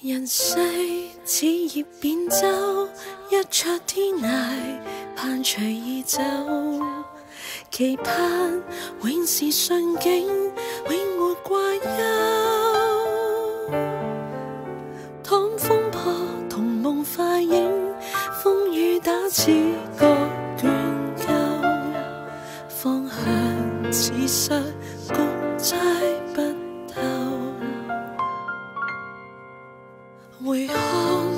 人世似葉扁舟，一出天涯，盼隨意走。期盼永是順境，永沒掛憂。當風破，同夢化影，風雨打似個倦鳩，方向似失谷猜不透。回看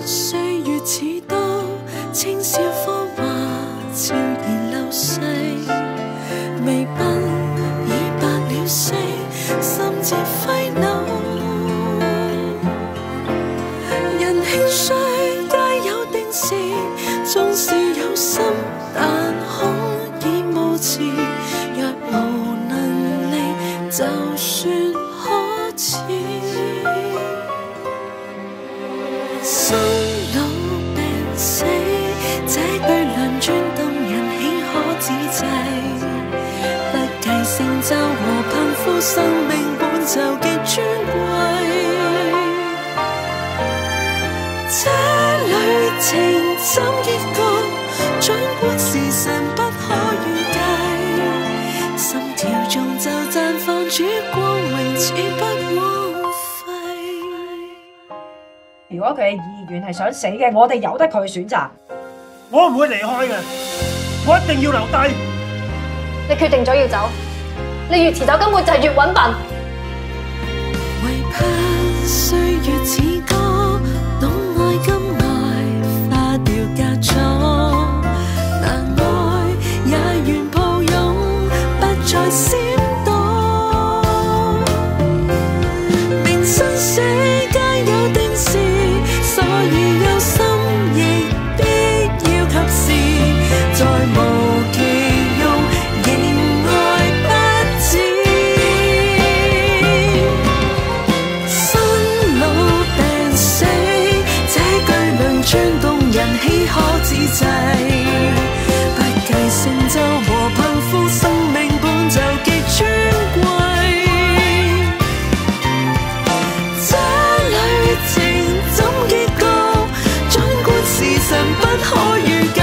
歲月似刀，青少芳華悄然流逝。微鬢已白了色，心節揮扭。人輕衰皆有定時，縱是有心，但恐已無詞。若無能力，就算可恥。生老病死，這句兩轉動人，豈可自制？不計成就和貧富，生命本就極尊貴。這旅程怎結局，儘管時辰不可預計。心跳中就綻放主光榮，似不枉費。如果佢嘅意願係想死嘅，我哋由得佢選擇。我唔會離開嘅，我一定要留低。你決定咗要走，你越遲走根本就係越揾笨。唯盼歲月似歌，懂愛今愛化掉嫁妝。難愛也願抱擁，不再閃躲。明生死皆有定時，所以有心亦必要及時，再無期用仍愛不止。生老病死，這句論轉動人，豈可自制？不計成就和貧富，生命本就極尊貴。這旅程怎結局，儘管時辰不可預計。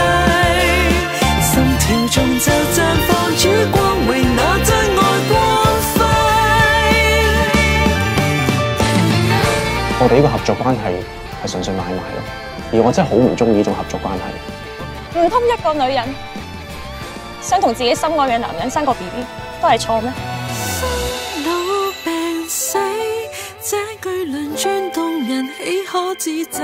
心跳中就綻放主光榮，那真愛光輝。我哋呢個合作關係係純粹買賣咯，而我真係好唔中意呢種合作關係。唔通一個女人想同自己心愛嘅男人生個 BB 都係錯咩？生老病死，這句論轉動人，豈可自制？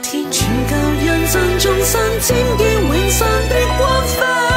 天主教人生眾生，漸見永生的光輝。